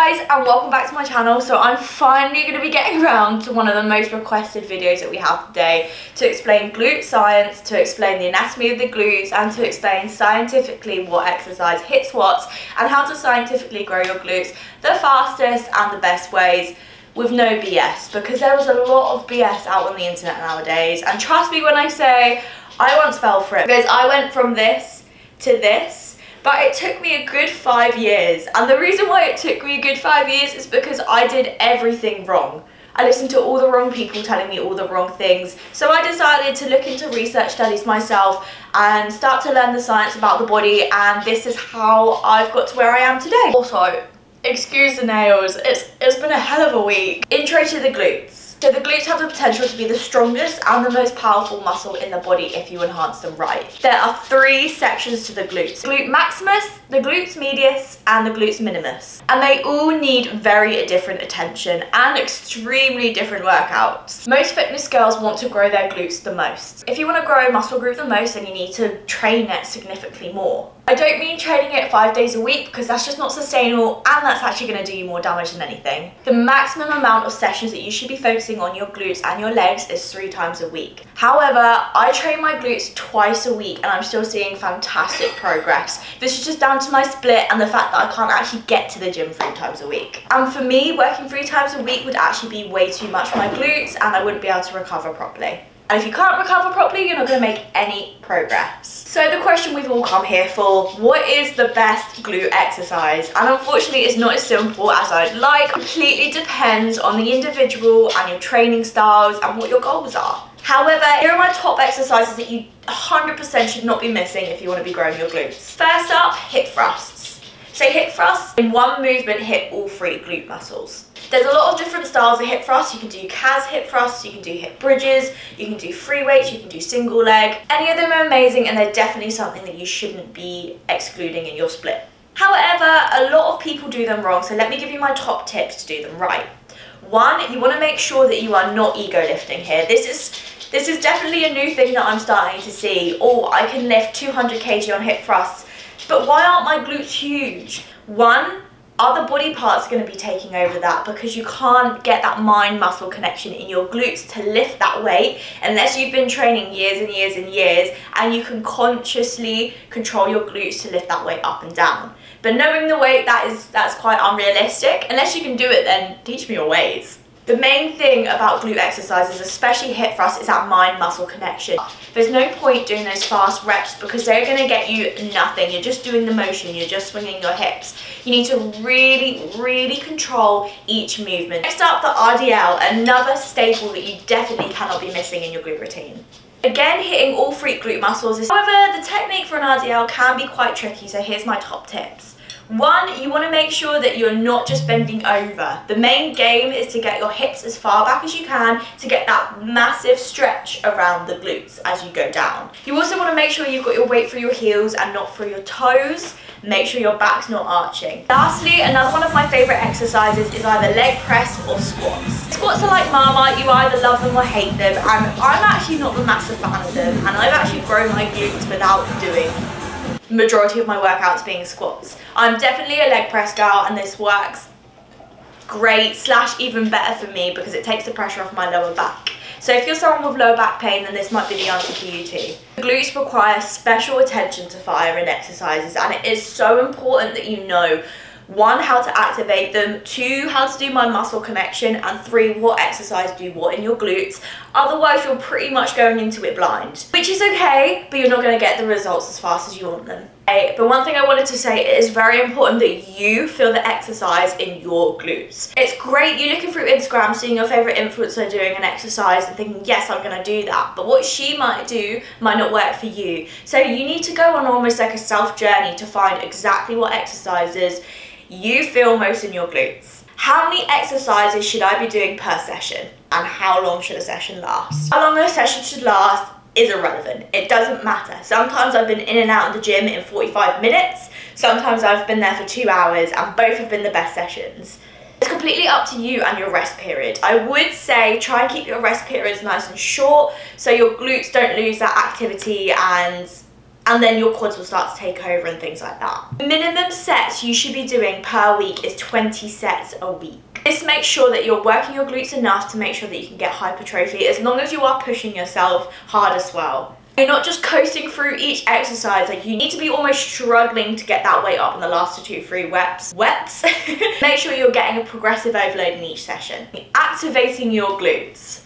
guys, and welcome back to my channel. So I'm finally going to be getting around to one of the most requested videos that we have today to explain glute science, to explain the anatomy of the glutes, and to explain scientifically what exercise hits what and how to scientifically grow your glutes the fastest and the best ways with no BS, because there is a lot of BS out on the internet nowadays. And trust me when I say I once fell for it, because I went from this to this. But it took me a good 5 years, and the reason why it took me a good 5 years is because I did everything wrong. I listened to all the wrong people telling me all the wrong things, so I decided to look into research studies myself and start to learn the science about the body, and this is how I've got to where I am today. Also, excuse the nails, it's been a hell of a week. Intro to the glutes. So the glutes have the potential to be the strongest and the most powerful muscle in the body if you enhance them right. There are 3 sections to the glutes: glute maximus, the glutes medius, and the glutes minimus. And they all need very different attention and extremely different workouts. Most fitness girls want to grow their glutes the most. If you want to grow a muscle group the most, then you need to train it significantly more. I don't mean training it 5 days a week, because that's just not sustainable and that's actually going to do you more damage than anything. The maximum amount of sessions that you should be focusing on your glutes and your legs is 3 times a week. However, I train my glutes twice a week and I'm still seeing fantastic progress. This is just down to my split and the fact that I can't actually get to the gym 3 times a week. And for me, working 3 times a week would actually be way too much for my glutes and I wouldn't be able to recover properly. And if you can't recover properly, you're not going to make any progress. So the question we've all come here for, what is the best glute exercise? And unfortunately, it's not as simple as I'd like. It completely depends on the individual and your training styles and what your goals are. However, here are my top exercises that you 100% should not be missing if you want to be growing your glutes. First up, hip thrusts. So hip thrusts, in one movement, hit all 3 glute muscles. There's a lot of different styles of hip thrusts. You can do CAS hip thrusts, you can do hip bridges, you can do free weights, you can do single leg. Any of them are amazing and they're definitely something that you shouldn't be excluding in your split. However, a lot of people do them wrong, so let me give you my top tips to do them right. 1, you want to make sure that you are not ego lifting here. This is definitely a new thing that I'm starting to see. Oh, I can lift 200 kg on hip thrusts, but why aren't my glutes huge? 1, other body parts are going to be taking over that, because you can't get that mind muscle connection in your glutes to lift that weight unless you've been training years and years and years and you can consciously control your glutes to lift that weight up and down. But knowing the weight, that's quite unrealistic. Unless you can do it, then teach me your ways. The main thing about glute exercises, especially hip thrusts, is that mind-muscle connection. There's no point doing those fast reps because they're going to get you nothing. You're just doing the motion, you're just swinging your hips. You need to really, really control each movement. Next up, the RDL, another staple that you definitely cannot be missing in your glute routine. Again, hitting all 3 glute muscles. However, the technique for an RDL can be quite tricky, so here's my top tips. 1, you want to make sure that you're not just bending over. The main game is to get your hips as far back as you can to get that massive stretch around the glutes as you go down. You also want to make sure you've got your weight through your heels and not through your toes. Make sure your back's not arching. Lastly, another one of my favourite exercises is either leg press or squats. Squats are like Marmite, you either love them or hate them, and I'm actually not the massive fan of them, and I've actually grown my glutes without doing majority of my workouts being squats. I'm definitely a leg press girl and this works great / even better for me because it takes the pressure off my lower back. So if you're someone with lower back pain, then this might be the answer for you too. The glutes require special attention to fire in exercises, and it is so important that you know 1, how to activate them, 2, how to do my muscle connection, and 3, what exercise do what in your glutes. Otherwise, you're pretty much going into it blind, which is okay, but you're not going to get the results as fast as you want them. Okay, but one thing I wanted to say, it is very important that you feel the exercise in your glutes. It's great you're looking through Instagram, seeing your favourite influencer doing an exercise and thinking, yes, I'm going to do that. But what she might do might not work for you. So you need to go on almost like a self-journey to find exactly what exercises you feel most in your glutes. How many exercises should I be doing per session? And how long should a session last? How long a session should last is irrelevant. It doesn't matter. Sometimes I've been in and out of the gym in 45 minutes. Sometimes I've been there for 2 hours, and both have been the best sessions. It's completely up to you and your rest period. I would say try and keep your rest periods nice and short so your glutes don't lose that activity and and then your quads will start to take over and things like that. Minimum sets you should be doing per week is 20 sets a week. This makes sure that you're working your glutes enough to make sure that you can get hypertrophy, as long as you are pushing yourself hard as well. You're not just coasting through each exercise, like you need to be almost struggling to get that weight up in the last 2-3 reps. Make sure you're getting a progressive overload in each session. Activating your glutes.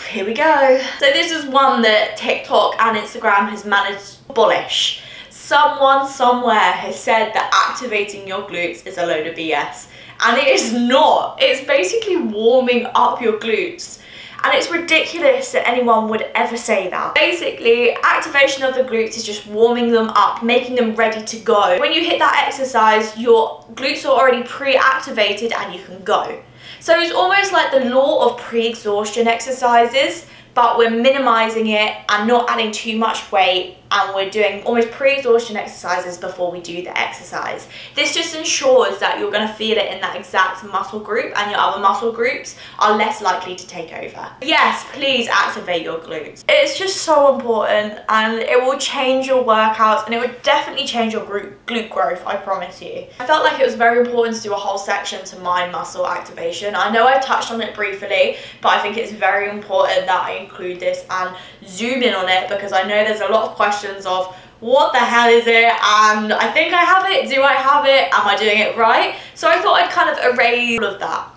Here we go. So this is one that TikTok and Instagram has managed to abolish. Someone somewhere has said that activating your glutes is a load of BS. And it is not. It's basically warming up your glutes. And it's ridiculous that anyone would ever say that. Basically, activation of the glutes is just warming them up, making them ready to go. When you hit that exercise, your glutes are already pre-activated and you can go. So it's almost like the law of pre-exhaustion exercises, but we're minimizing it and not adding too much weight, and we're doing almost pre-exhaustion exercises before we do the exercise. This just ensures that you're going to feel it in that exact muscle group, and your other muscle groups are less likely to take over. Yes, please activate your glutes. It's just so important, and it will change your workouts, and it would definitely change your glute growth, I promise you. I felt like it was very important to do a whole section to mind muscle activation. I know I touched on it briefly, but I think it's very important that I include this and zoom in on it, because I know there's a lot of questions of what the hell is it, and I think I have it, do I have it, am I doing it right? So I thought I'd kind of erase all of that.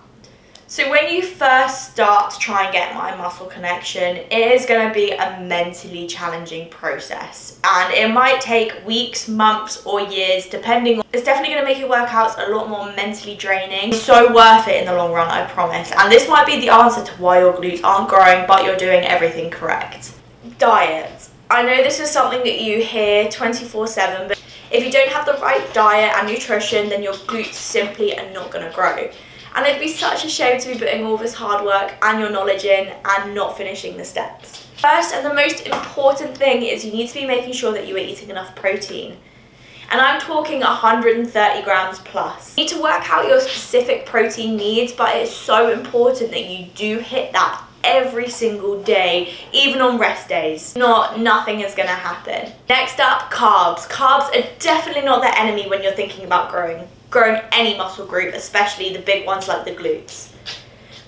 So when you first start to try and get mind muscle connection, it is going to be a mentally challenging process, and it might take weeks, months or years depending on. It's definitely going to make your workouts a lot more mentally draining. So worth it in the long run, I promise. And this might be the answer to why your glutes aren't growing but you're doing everything correct. Diet. I know this is something that you hear 24/7, but if you don't have the right diet and nutrition, then your glutes simply are not going to grow. And it'd be such a shame to be putting all this hard work and your knowledge in and not finishing the steps. First and the most important thing is you need to be making sure that you are eating enough protein. And I'm talking 130 grams plus. You need to work out your specific protein needs, but it's so important that you do hit that every single day, even on rest days. Nothing is gonna happen. Next up, carbs. Carbs are definitely not the enemy when you're thinking about growing any muscle group, especially the big ones like the glutes.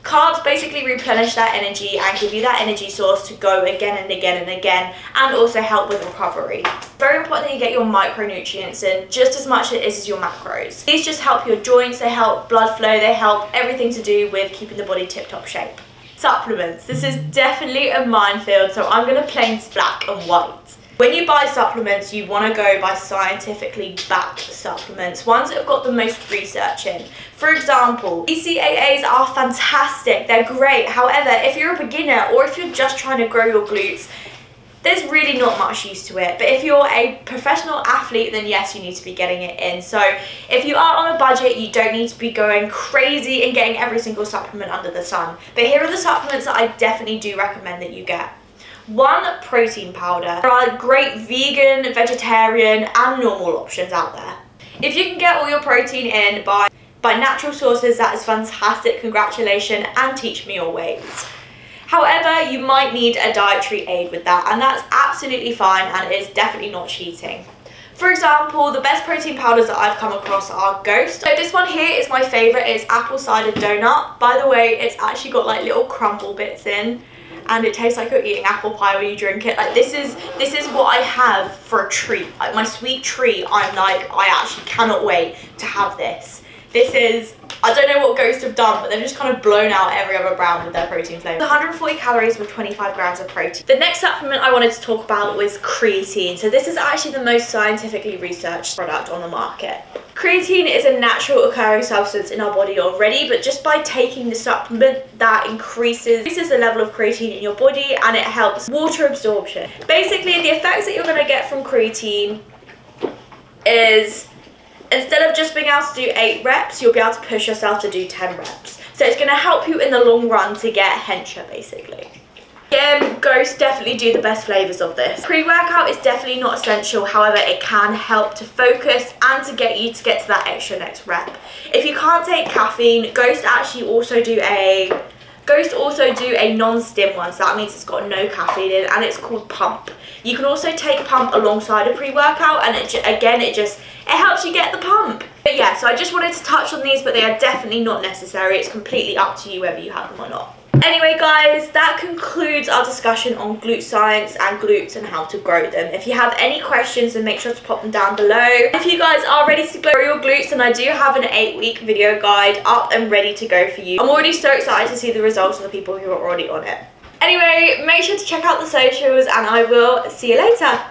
Carbs basically replenish that energy and give you that energy source to go again and again and again, and also help with recovery. Very important that you get your micronutrients in just as much as your macros. These just help your joints, they help blood flow, they help everything to do with keeping the body tip-top shape. Supplements. This is definitely a minefield, so I'm going to plain black and white. When you buy supplements, you want to go by scientifically backed supplements, ones that have got the most research in. For example, BCAAs are fantastic, they're great. However, if you're a beginner or if you're just trying to grow your glutes, there's really not much use to it. But if you're a professional athlete, then yes, you need to be getting it in. So if you are on a budget, you don't need to be going crazy and getting every single supplement under the sun. But here are the supplements that I definitely do recommend that you get. 1, protein powder. There are great vegan, vegetarian and normal options out there. If you can get all your protein in by natural sources, that is fantastic, congratulations, and teach me your ways. However, you might need a dietary aid with that, and that's absolutely fine, and it is definitely not cheating. For example, the best protein powders that I've come across are Ghost. So this one here is my favourite, it's apple cider donut. By the way, it's actually got like little crumble bits in, and it tastes like you're eating apple pie when you drink it. Like this is what I have for a treat, like my sweet treat. I'm like, I actually cannot wait to have this. This is, I don't know what Ghost have done, but they've just kind of blown out every other brand with their protein flavour. 140 calories with 25 grams of protein. The next supplement I wanted to talk about was creatine. So this is actually the most scientifically researched product on the market. Creatine is a natural occurring substance in our body already, but just by taking the supplement, that increases the level of creatine in your body, and it helps water absorption. Basically, the effects that you're going to get from creatine is, instead of just being able to do 8 reps, you'll be able to push yourself to do 10 reps. So it's going to help you in the long run to get hencher, basically. Again, Ghost definitely do the best flavours of this. Pre-workout is definitely not essential, however it can help to focus and to get you to get to that extra next rep. If you can't take caffeine, Ghost actually also do a Ghost also do a non-stim one, so that means it's got no caffeine in, and it's called Pump. You can also take Pump alongside a pre-workout, and it helps you get the pump. But yeah, so I just wanted to touch on these, but they are definitely not necessary. It's completely up to you whether you have them or not. Anyway guys, that concludes our discussion on glute science and glutes and how to grow them. If you have any questions, then make sure to pop them down below. If you guys are ready to grow your glutes, then I do have an 8-week video guide up and ready to go for you. I'm already so excited to see the results of the people who are already on it. Anyway, make sure to check out the socials, and I will see you later.